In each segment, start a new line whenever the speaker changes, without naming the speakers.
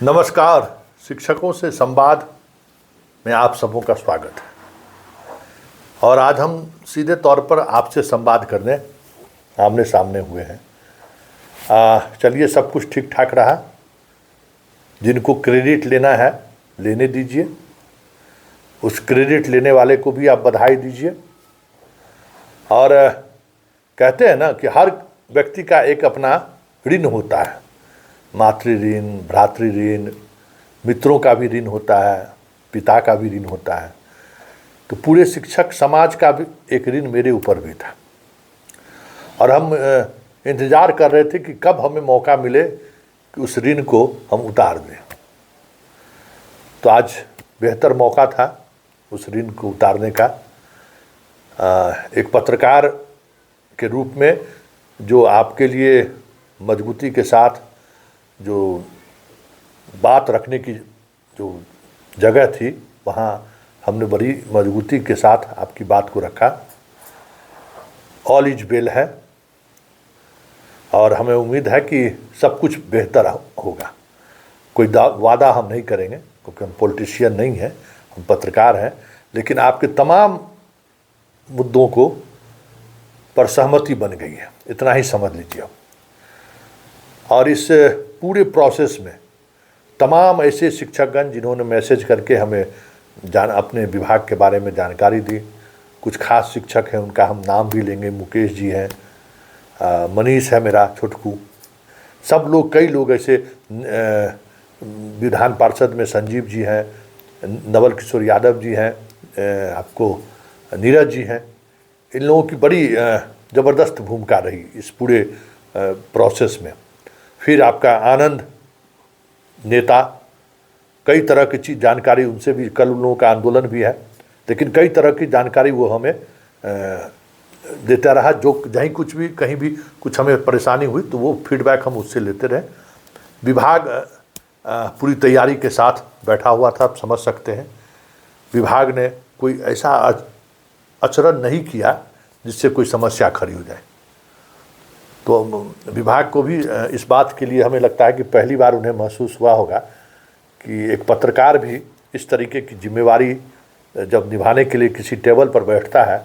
नमस्कार। शिक्षकों से संवाद में आप सबों का स्वागत है। और आज हम सीधे तौर पर आपसे संवाद करने आमने सामने हुए हैं। चलिए, सब कुछ ठीक ठाक रहा। जिनको क्रेडिट लेना है लेने दीजिए, उस क्रेडिट लेने वाले को भी आप बधाई दीजिए। और कहते हैं ना कि हर व्यक्ति का एक अपना ऋण होता है, मातृ ऋण, भ्रातृ ऋण, मित्रों का भी ऋण होता है, पिता का भी ऋण होता है। तो पूरे शिक्षक समाज का भी एक ऋण मेरे ऊपर भी था और हम इंतज़ार कर रहे थे कि कब हमें मौका मिले कि उस ऋण को हम उतार दें। तो आज बेहतर मौका था उस ऋण को उतारने का। एक पत्रकार के रूप में जो आपके लिए मजबूती के साथ जो बात रखने की जो जगह थी, वहाँ हमने बड़ी मजबूती के साथ आपकी बात को रखा। ऑल इज वेल है और हमें उम्मीद है कि सब कुछ बेहतर होगा। कोई वादा हम नहीं करेंगे क्योंकि हम पॉलिटिशियन नहीं हैं, हम पत्रकार हैं, लेकिन आपके तमाम मुद्दों को पर सहमति बन गई है, इतना ही समझ लीजिए। और इस पूरे प्रोसेस में तमाम ऐसे शिक्षकगण जिन्होंने मैसेज करके हमें अपने विभाग के बारे में जानकारी दी। कुछ खास शिक्षक हैं, उनका हम नाम भी लेंगे। मुकेश जी हैं, मनीष है मेरा छोटकू, सब लोग, कई लोग ऐसे, विधान पार्षद में संजीव जी हैं, नवल किशोर यादव जी हैं, आपको नीरज जी हैं। इन लोगों की बड़ी ज़बरदस्त भूमिका रही इस पूरे प्रोसेस में। फिर आपका आनंद नेता, कई तरह की चीज़ जानकारी उनसे भी, कल उन लोगों का आंदोलन भी है, लेकिन कई तरह की जानकारी वो हमें देता रहा। जो जहीं कुछ भी, कहीं भी कुछ हमें परेशानी हुई तो वो फीडबैक हम उससे लेते रहे। विभाग पूरी तैयारी के साथ बैठा हुआ था, आप समझ सकते हैं। विभाग ने कोई ऐसा आचरण नहीं किया जिससे कोई समस्या खड़ी हो जाए। तो विभाग को भी इस बात के लिए हमें लगता है कि पहली बार उन्हें महसूस हुआ होगा कि एक पत्रकार भी इस तरीके की जिम्मेवारी जब निभाने के लिए किसी टेबल पर बैठता है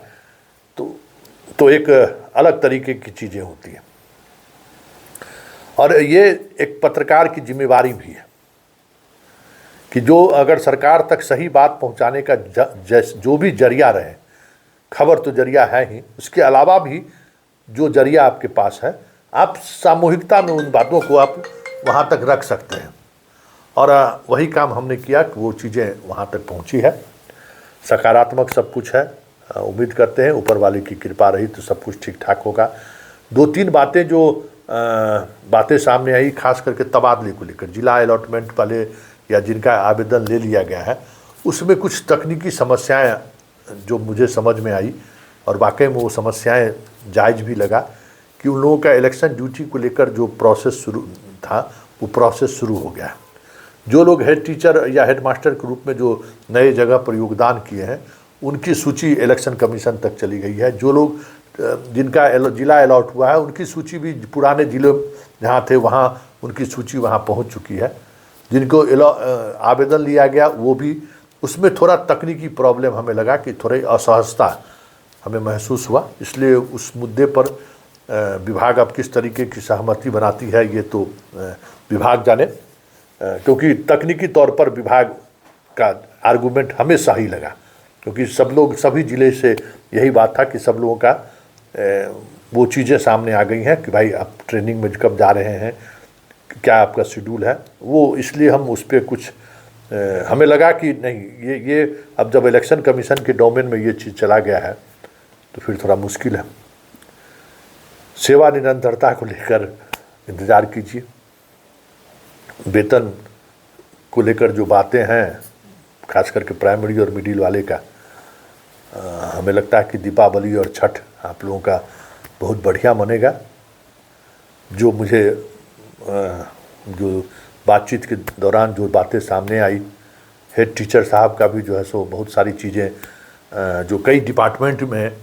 तो एक अलग तरीके की चीज़ें होती हैं। और ये एक पत्रकार की जिम्मेवारी भी है कि जो अगर सरकार तक सही बात पहुंचाने का जो भी जरिया रहे, खबर तो जरिया है ही, उसके अलावा भी जो जरिया आपके पास है, आप सामूहिकता में उन बातों को आप वहाँ तक रख सकते हैं। और वही काम हमने किया कि वो चीज़ें वहाँ तक पहुँची है। सकारात्मक सब कुछ है। उम्मीद करते हैं ऊपर वाले की कृपा रही तो सब कुछ ठीक ठाक होगा। दो तीन बातें जो बातें सामने आई, खास करके तबादले को लेकर, जिला अलॉटमेंट वाले या जिनका आवेदन ले लिया गया है, उसमें कुछ तकनीकी समस्याएँ जो मुझे समझ में आई और वाकई में वो समस्याएं जायज़ भी लगा कि उन लोगों का इलेक्शन ड्यूटी को लेकर जो प्रोसेस शुरू था वो प्रोसेस शुरू हो गया है। जो लोग हेड टीचर या हेड मास्टर के रूप में जो नए जगह पर योगदान किए हैं, उनकी सूची इलेक्शन कमीशन तक चली गई है। जो लोग जिनका जिला अलॉट हुआ है, उनकी सूची भी पुराने जिले जहाँ थे वहाँ उनकी सूची वहाँ पहुँच चुकी है। जिनको आवेदन लिया गया वो भी, उसमें थोड़ा तकनीकी प्रॉब्लम हमें लगा कि थोड़ी असहजता हमें महसूस हुआ। इसलिए उस मुद्दे पर विभाग अब किस तरीके की सहमति बनाती है ये तो विभाग जाने, क्योंकि तकनीकी तौर पर विभाग का आर्गूमेंट हमें सही लगा, क्योंकि सब लोग, सभी ज़िले से यही बात था कि सब लोगों का वो चीज़ें सामने आ गई हैं कि भाई आप ट्रेनिंग में कब जा रहे हैं, क्या आपका शेड्यूल है। वो इसलिए हम उस पर कुछ हमें लगा कि नहीं, ये अब जब इलेक्शन कमीशन के डोमेन में ये चीज़ चला गया है तो फिर थोड़ा मुश्किल है। सेवा निरंतरता को लेकर इंतज़ार कीजिए। वेतन को लेकर जो बातें हैं, खास करके प्राइमरी और मिडिल वाले का, हमें लगता है कि दीपावली और छठ आप लोगों का बहुत बढ़िया मनेगा। जो मुझे जो बातचीत के दौरान जो बातें सामने आई, हेड टीचर साहब का भी जो है सो बहुत सारी चीज़ें जो कई डिपार्टमेंट में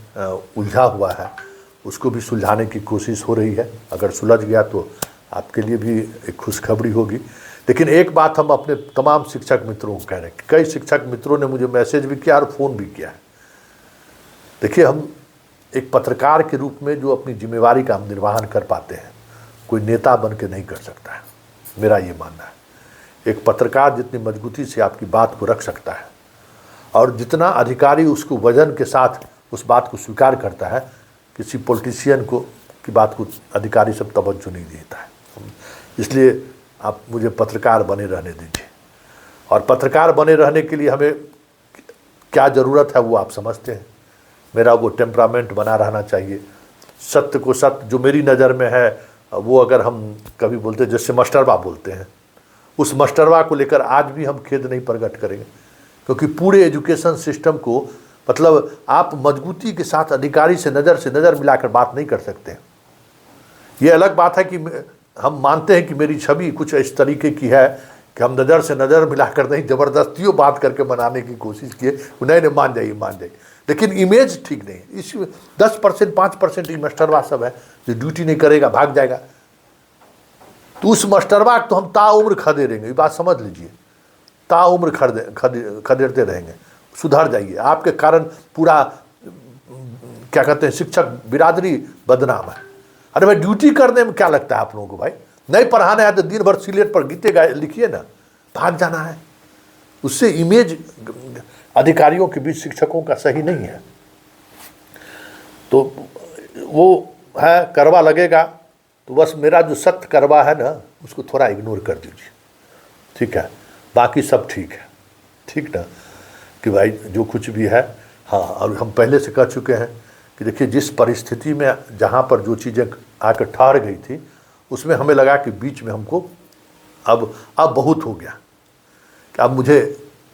उलझा हुआ है उसको भी सुलझाने की कोशिश हो रही है। अगर सुलझ गया तो आपके लिए भी एक खुशखबरी होगी। लेकिन एक बात हम अपने तमाम शिक्षक मित्रों को कह रहे हैं, कई शिक्षक मित्रों ने मुझे मैसेज भी किया और फ़ोन भी किया है। देखिए, हम एक पत्रकार के रूप में जो अपनी जिम्मेवारी का हम निर्वहन कर पाते हैं, कोई नेता बन के नहीं कर सकता है, मेरा ये मानना है। एक पत्रकार जितनी मजबूती से आपकी बात को रख सकता है और जितना अधिकारी उसको वजन के साथ उस बात को स्वीकार करता है, किसी पॉलिटिशियन को की बात को अधिकारी सब तवज्जो नहीं देता है। इसलिए आप मुझे पत्रकार बने रहने दीजिए, और पत्रकार बने रहने के लिए हमें क्या ज़रूरत है वो आप समझते हैं। मेरा वो टेम्परामेंट बना रहना चाहिए, सत्य को सत्य जो मेरी नज़र में है वो, अगर हम कभी बोलते हैं जैसे मास्टरवा बोलते हैं, उस मास्टरवा को लेकर आज भी हम खेद नहीं प्रकट करेंगे, क्योंकि पूरे एजुकेशन सिस्टम को मतलब आप मजबूती के साथ अधिकारी से नज़र मिलाकर बात नहीं कर सकते। ये अलग बात है कि हम मानते हैं कि मेरी छवि कुछ इस तरीके की है कि हम नज़र से नज़र मिलाकर नहीं, ज़बरदस्तियों बात करके बनाने की कोशिश किए, नहीं मान जाइए, लेकिन इमेज ठीक नहीं है। इस 10% 5% मास्टरवा सब है जो ड्यूटी नहीं करेगा, भाग जाएगा, तो उस मास्टरवा तो हम ताउम्र खदे रहेंगे। ये बात समझ लीजिए, ताउम्र खदेड़ते रहेंगे। सुधर जाइए, आपके कारण पूरा क्या कहते हैं शिक्षक बिरादरी बदनाम है। अरे भाई, ड्यूटी करने में क्या लगता है आप लोगों को? भाई नहीं पढ़ाना है तो दिन भर स्लेट पर गीते लिखिए ना, भाग जाना है। उससे इमेज अधिकारियों के बीच शिक्षकों का सही नहीं है। तो वो है करवा लगेगा, तो बस मेरा जो सत्य करवा है ना उसको थोड़ा इग्नोर कर दीजिए, ठीक है? बाकी सब ठीक है, ठीक ना? कि भाई जो कुछ भी है, हाँ, और हम पहले से कह चुके हैं कि देखिए जिस परिस्थिति में जहाँ पर जो चीज़ें आकर ठहर गई थी, उसमें हमें लगा कि बीच में हमको अब बहुत हो गया, कि अब मुझे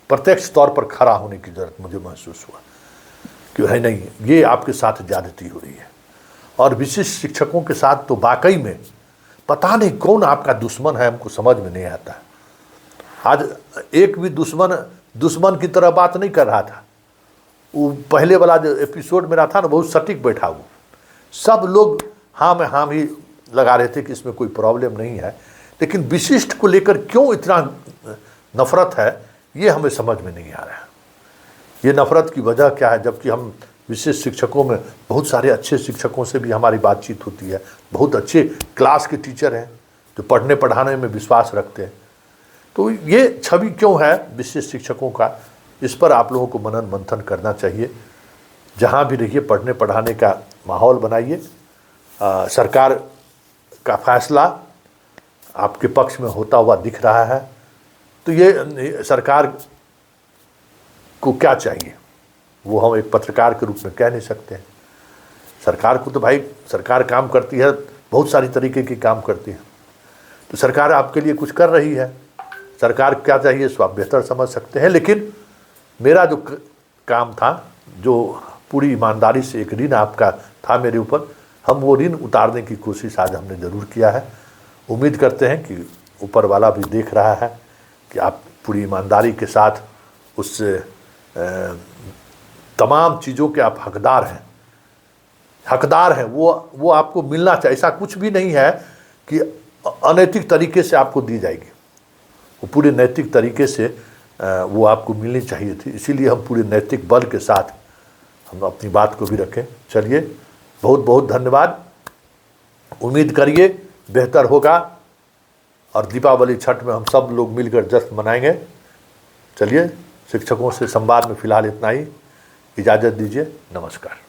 प्रत्यक्ष तौर पर खड़ा होने की ज़रूरत मुझे महसूस हुआ कि भाई नहीं, ये आपके साथ ज़्यादती हो रही है। और विशिष्ट शिक्षकों के साथ तो वाकई में पता नहीं कौन आपका दुश्मन है, हमको समझ में नहीं आता। आज एक भी दुश्मन की तरह बात नहीं कर रहा था। वो पहले वाला जो एपिसोड मेरा था ना, बहुत सटीक बैठा हुआ, सब लोग हाँ में हाँ भी लगा रहे थे कि इसमें कोई प्रॉब्लम नहीं है, लेकिन विशिष्ट को लेकर क्यों इतना नफरत है ये हमें समझ में नहीं आ रहा है। ये नफरत की वजह क्या है, जबकि हम विशेष शिक्षकों में बहुत सारे अच्छे शिक्षकों से भी हमारी बातचीत होती है, बहुत अच्छे क्लास के टीचर हैं जो पढ़ने पढ़ाने में विश्वास रखते हैं। तो ये छवि क्यों है विशेष शिक्षकों का, इस पर आप लोगों को मनन मंथन करना चाहिए। जहाँ भी रहिए पढ़ने पढ़ाने का माहौल बनाइए। सरकार का फैसला आपके पक्ष में होता हुआ दिख रहा है, तो ये सरकार को क्या चाहिए वो हम एक पत्रकार के रूप में कह नहीं सकते हैं। सरकार को तो भाई सरकार काम करती है, बहुत सारी तरीके की काम करती है, तो सरकार आपके लिए कुछ कर रही है। सरकार क्या चाहिए सो आप बेहतर समझ सकते हैं, लेकिन मेरा जो काम था, जो पूरी ईमानदारी से एक ऋण आपका था मेरे ऊपर, हम वो ऋण उतारने की कोशिश आज हमने ज़रूर किया है। उम्मीद करते हैं कि ऊपर वाला भी देख रहा है कि आप पूरी ईमानदारी के साथ उस तमाम चीज़ों के आप हकदार हैं, वो आपको मिलना चाहिए। ऐसा कुछ भी नहीं है कि अनैतिक तरीके से आपको दी जाएगी, वो पूरे नैतिक तरीके से वो आपको मिलनी चाहिए थी। इसीलिए हम पूरे नैतिक बल के साथ हम अपनी बात को भी रखें। चलिए, बहुत बहुत धन्यवाद। उम्मीद करिए बेहतर होगा और दीपावली छठ में हम सब लोग मिलकर जश्न मनाएंगे। चलिए, शिक्षकों से संवाद में फ़िलहाल इतना ही, इजाज़त दीजिए, नमस्कार।